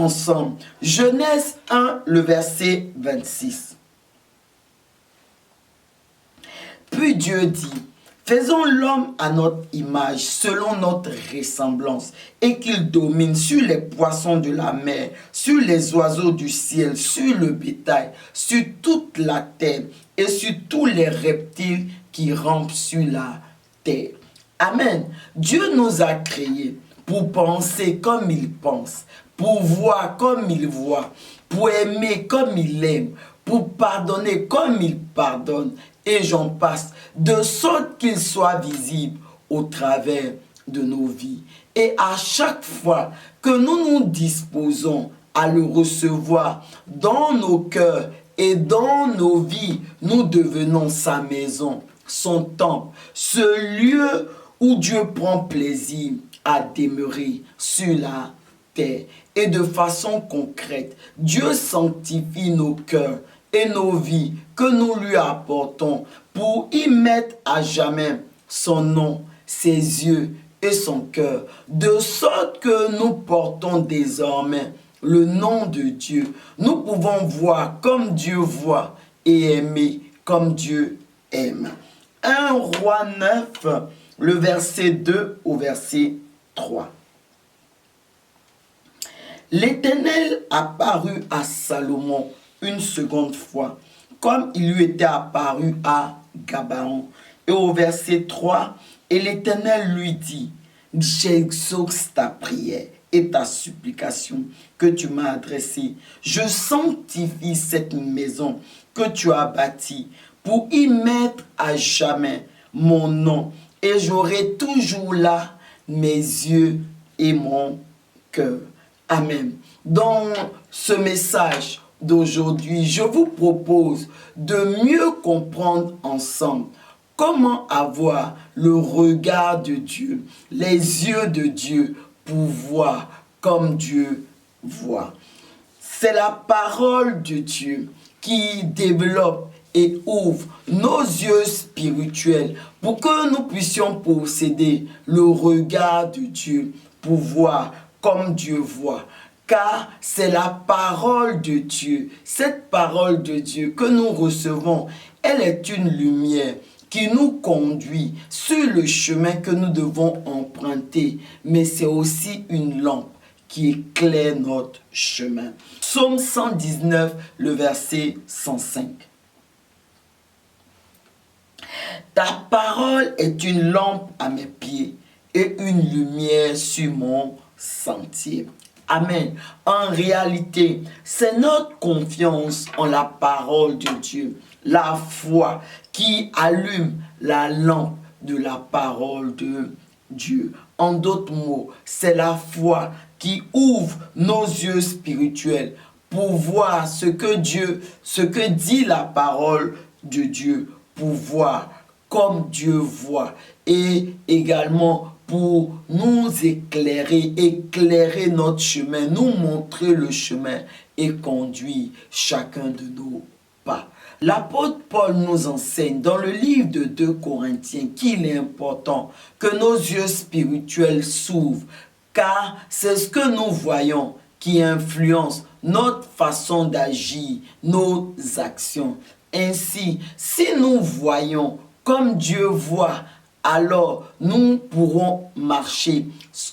ensemble. Genèse 1, le verset 26. Puis Dieu dit, faisons l'homme à notre image, selon notre ressemblance, et qu'il domine sur les poissons de la mer, sur les oiseaux du ciel, sur le bétail, sur toute la terre, et sur tous les reptiles qui rampent sur la terre. Amen. Dieu nous a créés pour penser comme il pense, pour voir comme il voit, pour aimer comme il aime, pour pardonner comme il pardonne, et j'en passe, de sorte qu'il soit visible au travers de nos vies. Et à chaque fois que nous nous disposons à le recevoir dans nos cœurs et dans nos vies, nous devenons sa maison, son temple, ce lieu où Dieu prend plaisir à demeurer sur la terre. Et de façon concrète, Dieu sanctifie nos cœurs et nos vies que nous lui apportons pour y mettre à jamais son nom, ses yeux et son cœur, de sorte que nous portons désormais le nom de Dieu. Nous pouvons voir comme Dieu voit et aimer comme Dieu aime. 1 Roi 9, le verset 2 au verset 3. L'Éternel apparut à Salomon une seconde fois, comme il lui était apparu à Gabaon. Et au verset 3, et l'Éternel lui dit, j'exauce ta prière et ta supplication que tu m'as adressée. Je sanctifie cette maison que tu as bâtie pour y mettre à jamais mon nom. Et j'aurai toujours là mes yeux et mon cœur. Amen. Dans ce message d'aujourd'hui, je vous propose de mieux comprendre ensemble comment avoir le regard de Dieu, les yeux de Dieu pour voir comme Dieu voit. C'est la parole de Dieu qui développe et ouvre nos yeux spirituels pour que nous puissions posséder le regard de Dieu pour voir comme Dieu voit. Car c'est la parole de Dieu, cette parole de Dieu que nous recevons, elle est une lumière qui nous conduit sur le chemin que nous devons emprunter, mais c'est aussi une lampe qui éclaire notre chemin. Psaume 119, le verset 105. Ta parole est une lampe à mes pieds et une lumière sur mon sentier. Amen. En réalité, c'est notre confiance en la parole de Dieu, la foi qui allume la lampe de la parole de Dieu. En d'autres mots, c'est la foi qui ouvre nos yeux spirituels pour voir ce que dit la parole de Dieu, pour voir comme Dieu voit, et également pour nous éclairer notre chemin, nous montrer le chemin et conduire chacun de nos pas. L'apôtre Paul nous enseigne dans le livre de 2 Corinthiens qu'il est important que nos yeux spirituels s'ouvrent, car c'est ce que nous voyons qui influence notre façon d'agir, nos actions. Ainsi, si nous voyons comme Dieu voit, alors nous pourrons marcher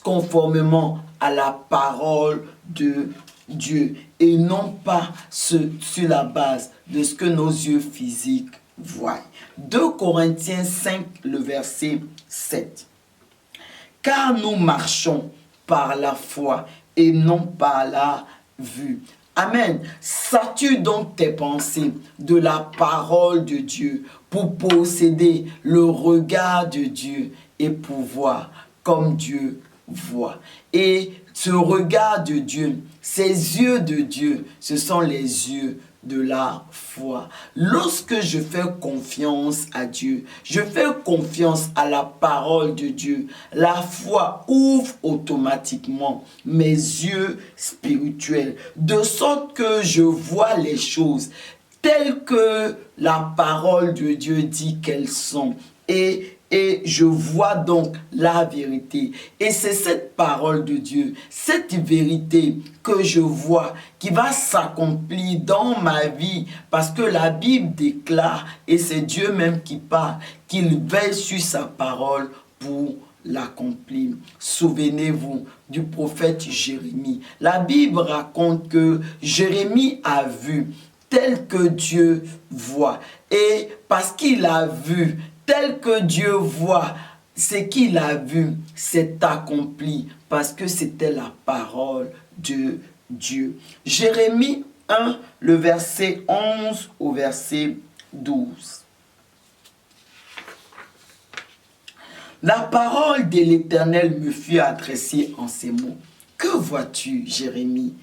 conformément à la parole de Dieu et non pas sur la base de ce que nos yeux physiques voient. 2 Corinthiens 5, le verset 7. Car nous marchons par la foi et non par la vue. Amen. Sature donc tes pensées de la parole de Dieu pour posséder le regard de Dieu et pouvoir comme Dieu voit. Et ce regard de Dieu, ces yeux de Dieu, ce sont les yeux de la foi. Lorsque je fais confiance à Dieu, je fais confiance à la parole de Dieu, la foi ouvre automatiquement mes yeux spirituels, de sorte que je vois les choses telles que la parole de Dieu dit qu'elles sont. Et et je vois donc la vérité. Et c'est cette parole de Dieu, cette vérité que je vois qui va s'accomplir dans ma vie parce que la Bible déclare, et c'est Dieu même qui parle, qu'il veille sur sa parole pour l'accomplir. Souvenez-vous du prophète Jérémie. La Bible raconte que Jérémie a vu tel que Dieu voit. Et parce qu'il a vu tel que Dieu voit, ce qu'il a vu s'est accompli parce que c'était la parole de Dieu. Jérémie 1, le verset 11 au verset 12. La parole de l'Éternel me fut adressée en ces mots. Que vois-tu, Jérémie?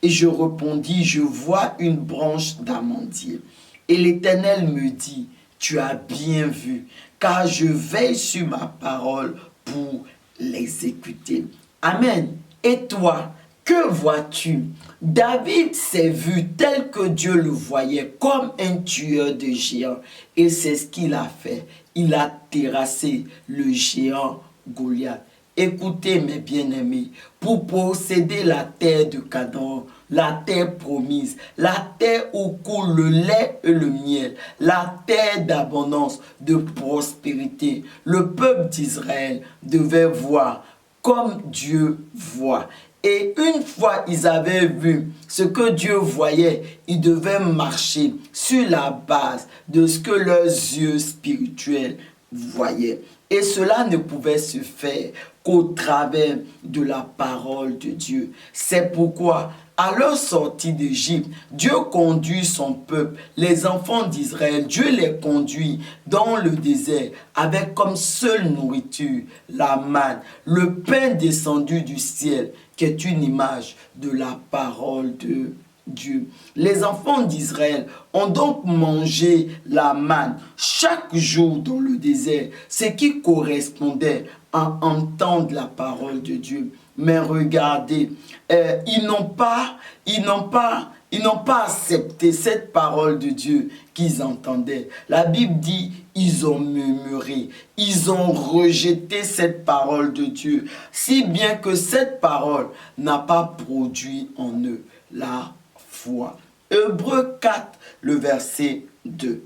Et je répondis, je vois une branche d'amandier. Et l'Éternel me dit, tu as bien vu, car je veille sur ma parole pour l'exécuter. Amen. Et toi, que vois-tu? David s'est vu tel que Dieu le voyait, comme un tueur de géants. Et c'est ce qu'il a fait. Il a terrassé le géant Goliath. Écoutez mes bien-aimés, pour posséder la terre de Canaan, la terre promise, la terre où coule le lait et le miel, la terre d'abondance, de prospérité, le peuple d'Israël devait voir comme Dieu voit. Et une fois ils avaient vu ce que Dieu voyait, ils devaient marcher sur la base de ce que leurs yeux spirituels voyaient. Et cela ne pouvait se faire qu'au travers de la parole de Dieu. C'est pourquoi, à leur sortie d'Égypte, Dieu conduit son peuple, les enfants d'Israël. Dieu les conduit dans le désert avec comme seule nourriture la manne, le pain descendu du ciel, qui est une image de la parole de Dieu. Les enfants d'Israël ont donc mangé la manne chaque jour dans le désert, ce qui correspondait à entendre la parole de Dieu. Mais regardez, ils n'ont pas accepté cette parole de Dieu qu'ils entendaient. La Bible dit, ils ont murmuré, ils ont rejeté cette parole de Dieu, si bien que cette parole n'a pas produit en eux la foi. Hébreux 4, le verset 2.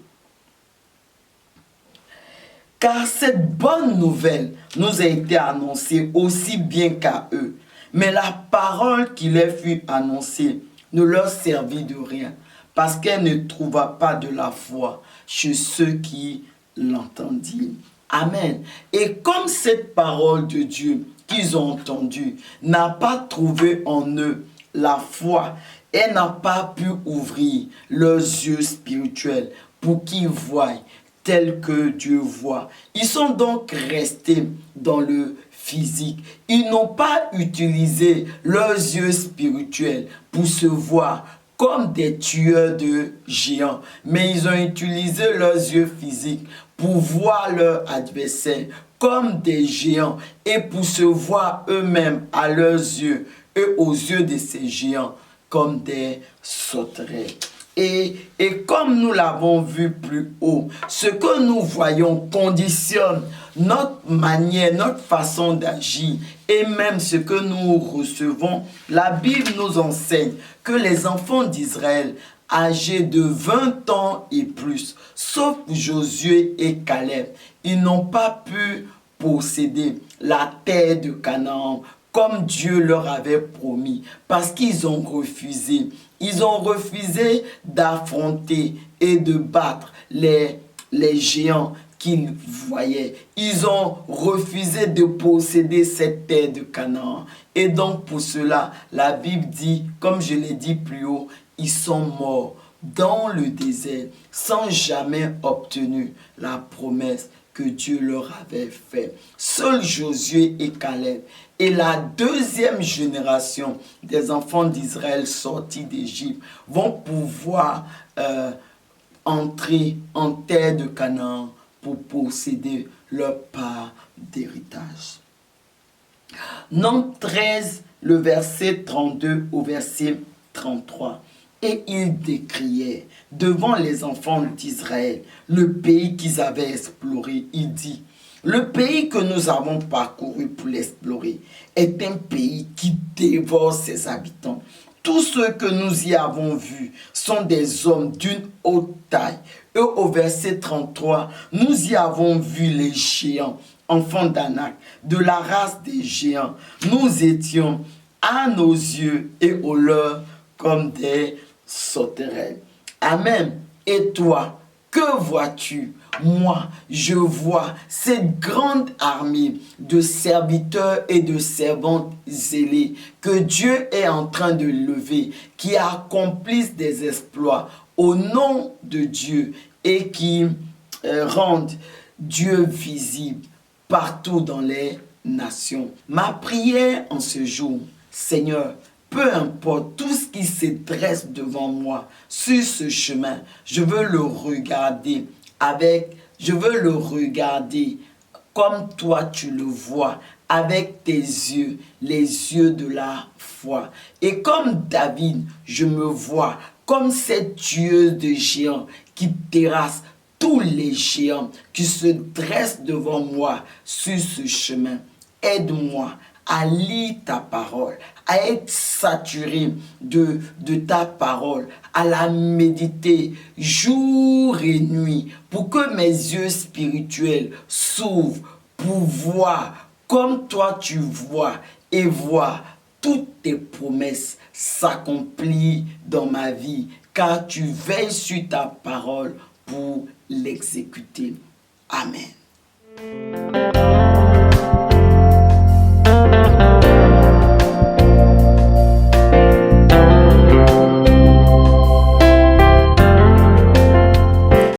Car cette bonne nouvelle nous a été annoncée aussi bien qu'à eux. Mais la parole qui leur fut annoncée ne leur servit de rien, parce qu'elle ne trouva pas de la foi chez ceux qui l'entendirent. Amen. Et comme cette parole de Dieu qu'ils ont entendue n'a pas trouvé en eux la foi, elle n'a pas pu ouvrir leurs yeux spirituels pour qu'ils voient tel que Dieu voit. Ils sont donc restés dans le physique. Ils n'ont pas utilisé leurs yeux spirituels pour se voir comme des tueurs de géants, mais ils ont utilisé leurs yeux physiques pour voir leur adversaire comme des géants et pour se voir eux-mêmes à leurs yeux et aux yeux de ces géants comme des sauterelles. Et comme nous l'avons vu plus haut, ce que nous voyons conditionne notre manière, notre façon d'agir et même ce que nous recevons. La Bible nous enseigne que les enfants d'Israël âgés de 20 ans et plus, sauf Josué et Caleb, ils n'ont pas pu posséder la terre de Canaan comme Dieu leur avait promis, parce qu'ils ont refusé. Ils ont refusé d'affronter et de battre les géants qu'ils voyaient. Ils ont refusé de posséder cette terre de Canaan. Et donc pour cela, la Bible dit, comme je l'ai dit plus haut, ils sont morts dans le désert sans jamais obtenir la promesse que Dieu leur avait faite. Seuls Josué et Caleb et la deuxième génération des enfants d'Israël sortis d'Égypte vont pouvoir entrer en terre de Canaan pour posséder leur part d'héritage. Nombre 13, le verset 32 au verset 33. Et ils décriaient devant les enfants d'Israël le pays qu'ils avaient exploré. Il dit, Le pays que nous avons parcouru pour l'explorer est un pays qui dévore ses habitants. Tous ceux que nous y avons vus sont des hommes d'une haute taille. Et au verset 33, nous y avons vu les géants, enfants d'Anak, de la race des géants. Nous étions à nos yeux et aux leurs comme des sauterelles. Amen. Et toi, que vois-tu? Moi, je vois cette grande armée de serviteurs et de servantes zélés que Dieu est en train de lever, qui accomplissent des exploits au nom de Dieu et qui rendent Dieu visible partout dans les nations. Ma prière en ce jour, Seigneur, peu importe tout ce qui se dresse devant moi sur ce chemin, je veux le regarder comme toi tu le vois, avec tes yeux, les yeux de la foi. Et comme David, je me vois comme cette tueuse de géants qui terrasse tous les géants qui se dressent devant moi sur ce chemin. Aide-moi à lire ta parole, à être saturé de ta parole, à la méditer jour et nuit, pour que mes yeux spirituels s'ouvrent pour voir comme toi tu vois et voir toutes tes promesses s'accomplir dans ma vie, car tu veilles sur ta parole pour l'exécuter. Amen.